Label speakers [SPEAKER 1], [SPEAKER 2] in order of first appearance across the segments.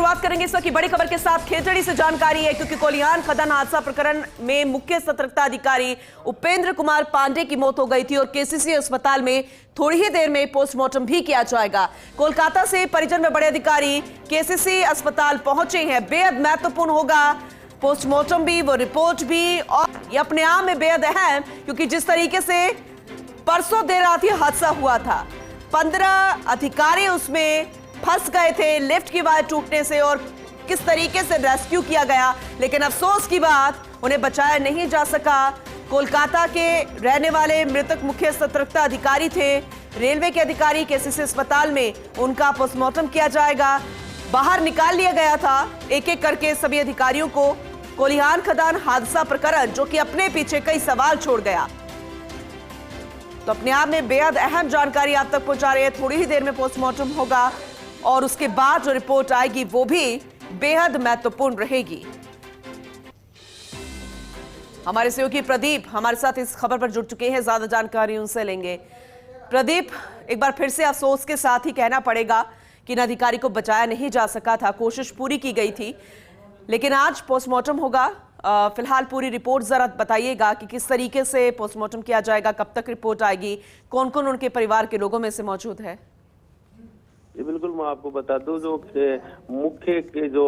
[SPEAKER 1] शुरुआत करेंगे इस वक्त की बड़ी खबर के साथ। खेतड़ी से जानकारी है क्योंकि कोलियान खदान हादसा प्रकरण में मुख्य सतर्कता अधिकारी उपेंद्र कुमार पांडे की मौत हो गई थी और केसीसी अस्पताल में थोड़ी ही देर में पोस्टमार्टम भी किया जाएगा। कोलकाता से परिजन में बड़े अधिकारी केसीसी अस्पताल पहुंचे हैं। बेहद महत्वपूर्ण होगा पोस्टमार्टम भी, वो रिपोर्ट भी, और ये अपने आप में बेहद अहम क्योंकि जिस तरीके से परसों देर रात ये हादसा हुआ था, 15 अधिकारी उसमें फंस गए थे लिफ्ट की वायर टूटने से और किस तरीके से रेस्क्यू किया गया, लेकिन अफसोस की बात उन्हें बचाया नहीं जा सका। कोलकाता के रहने वाले मृतक मुख्य सतर्कता अधिकारी थे। रेलवे के अधिकारी केसीसी अस्पताल में उनका पोस्टमार्टम किया जाएगा। बाहर निकाल लिया गया था एक एक करके सभी अधिकारियों को। कोलियान खदान हादसा प्रकरण जो कि अपने पीछे कई सवाल छोड़ गया, तो अपने आप में बेहद अहम जानकारी आप तक पहुंचा रहे हैं। थोड़ी ही देर में पोस्टमार्टम होगा और उसके बाद जो रिपोर्ट आएगी वो भी बेहद महत्वपूर्ण रहेगी। हमारे सहयोगी प्रदीप हमारे साथ इस खबर पर जुड़ चुके हैं, ज्यादा जानकारी उनसे लेंगे। प्रदीप, एक बार फिर से अफसोस के साथ ही कहना पड़ेगा कि इन अधिकारी को बचाया नहीं जा सका था, कोशिश पूरी की गई थी, लेकिन आज पोस्टमार्टम होगा। फिलहाल पूरी रिपोर्ट जरा बताइएगा कि किस तरीके से पोस्टमार्टम किया जाएगा, कब तक रिपोर्ट आएगी, कौन कौन उनके परिवार के लोगों में से मौजूद है?
[SPEAKER 2] जी बिल्कुल, मैं आपको बता दूं, जो मुख्य के जो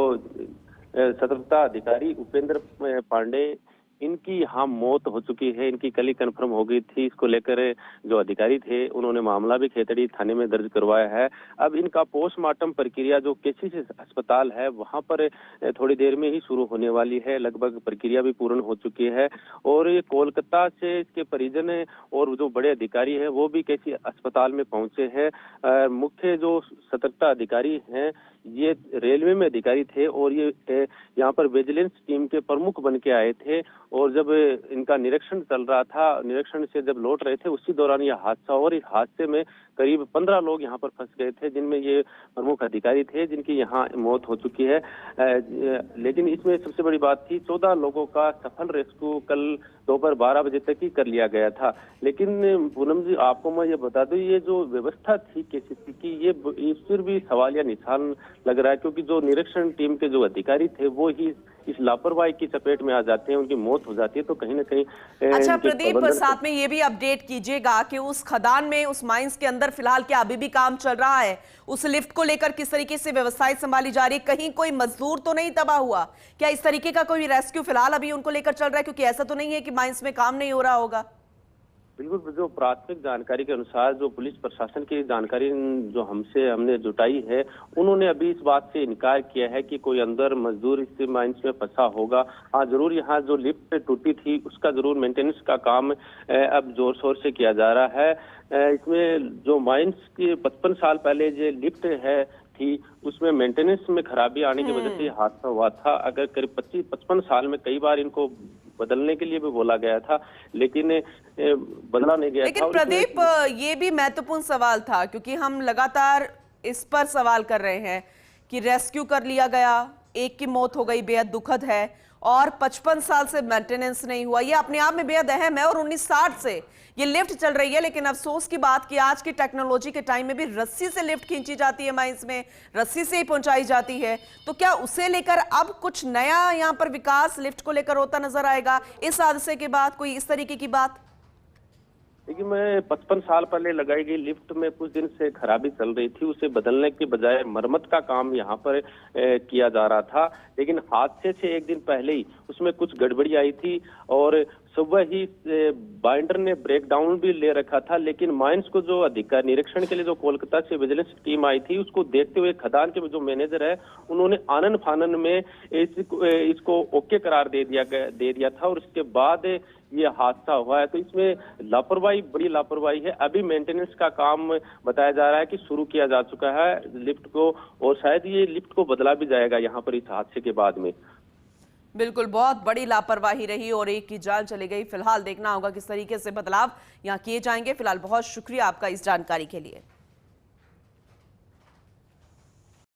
[SPEAKER 2] सतर्कता अधिकारी उपेंद्र पांडे, इनकी यहाँ मौत हो चुकी है। इनकी कल ही कन्फर्म हो गई थी। इसको लेकर जो अधिकारी थे उन्होंने मामला भी खेतड़ी थाने में दर्ज करवाया है। अब इनका पोस्टमार्टम प्रक्रिया जो केसीसी अस्पताल है वहां पर थोड़ी देर में ही शुरू होने वाली है। लगभग प्रक्रिया भी पूर्ण हो चुकी है और ये कोलकाता से इसके परिजन और जो बड़े अधिकारी हैं वो भी केसीसी अस्पताल में पहुंचे हैं। मुख्य जो सतर्कता अधिकारी हैं ये रेलवे में अधिकारी थे और ये यहाँ पर विजिलेंस टीम के प्रमुख बन के आए थे और जब इनका निरीक्षण चल रहा था, निरीक्षण से जब लौट रहे थे उसी दौरान यह हादसा, और इस हादसे में करीब 15 लोग यहाँ पर फंस गए थे, जिनमें ये प्रमुख अधिकारी थे जिनकी यहाँ मौत हो चुकी है। लेकिन इसमें सबसे बड़ी बात थी, 14 लोगों का सफल रेस्क्यू कल दोपहर 12 बजे तक ही कर लिया गया था। लेकिन पूनम जी, आपको मैं ये बता दूं, ये जो व्यवस्था थी केसीसी की, ये इस पर भी सवाल या निशान लग रहा है क्योंकि जो निरीक्षण टीम के जो अधिकारी थे वो ही इस लापरवाही की चपेट में आ जाते हैं, उनकी मौत हो जाती है। तो कहीं ना कहीं
[SPEAKER 1] अच्छा प्रदीप, साथ में ये भी अपडेट कीजिएगा कि उस खदान में, उस माइंस के अंदर फिलहाल क्या अभी भी काम चल रहा है? उस लिफ्ट को लेकर किस तरीके से व्यवस्थाएं संभाली जा रही है? कहीं कोई मजदूर तो नहीं तबाह हुआ? क्या इस तरीके का कोई रेस्क्यू फिलहाल अभी उनको लेकर चल रहा है? क्योंकि ऐसा तो नहीं है कि माइंस में काम नहीं हो रहा होगा।
[SPEAKER 2] बिल्कुल, जो प्राथमिक जानकारी के अनुसार जो पुलिस प्रशासन की जानकारी जो हमने जुटाई है, उन्होंने अभी इस बात से इनकार किया है कि कोई अंदर मजदूर इस माइंस में फंसा होगा। हाँ, जरूर यहाँ जो लिफ्ट टूटी थी उसका जरूर मेंटेनेंस का काम अब जोर शोर से किया जा रहा है। इसमें जो माइंस की 55 साल पहले जो लिफ्ट है थी उसमें मेंटेनेंस में खराबी आने की वजह से हादसा हुआ था। अगर करीब 25-55 साल में कई बार इनको बदलने के लिए भी बोला गया था, लेकिन बदला नहीं गया था।
[SPEAKER 1] लेकिन प्रदीप, ये भी महत्वपूर्ण सवाल था क्योंकि हम लगातार इस पर सवाल कर रहे हैं कि रेस्क्यू कर लिया गया, एक की मौत हो गई, बेहद दुखद है, और 55 साल से मेंटेनेंस नहीं हुआ, ये अपने आप में बेहद अहम है। और 1960 से ये लिफ्ट चल रही है, लेकिन अफसोस की बात कि आज की टेक्नोलॉजी के टाइम में भी रस्सी से लिफ्ट खींची जाती है माइंस में, रस्सी से ही पहुंचाई जाती है। तो क्या उसे लेकर अब कुछ नया यहाँ पर विकास लिफ्ट को लेकर होता नजर आएगा इस हादसे के बाद? कोई इस तरीके की बात?
[SPEAKER 2] देखिए, मैं 55 साल पहले लगाई गई लिफ्ट में कुछ दिन से खराबी चल रही थी, उसे बदलने के बजाय मरम्मत का काम यहाँ पर किया जा रहा था। लेकिन हादसे से एक दिन पहले ही उसमें कुछ गड़बड़ी आई थी और सुबह ही बाइंडर ने ब्रेकडाउन भी ले रखा था। लेकिन माइंस को जो अधिकारी निरीक्षण के लिए जो कोलकाता से विजिलेंस टीम आई थी, उसको देखते हुए खदान के जो मैनेजर है उन्होंने आनन फानन में इसको ओके करार दे दिया था और उसके बाद ये हादसा हुआ है। तो इसमें लापरवाही, बड़ी लापरवाही है। अभी मेंटेनेंस का काम बताया जा रहा है कि शुरू किया जा चुका है लिफ्ट को, और शायद ये लिफ्ट को बदला भी जाएगा यहाँ पर इस हादसे के बाद में।
[SPEAKER 1] बिल्कुल, बहुत बड़ी लापरवाही रही और एक की जान चली गई। फिलहाल देखना होगा किस तरीके से बदलाव यहाँ किए जाएंगे। फिलहाल बहुत शुक्रिया आपका इस जानकारी के लिए।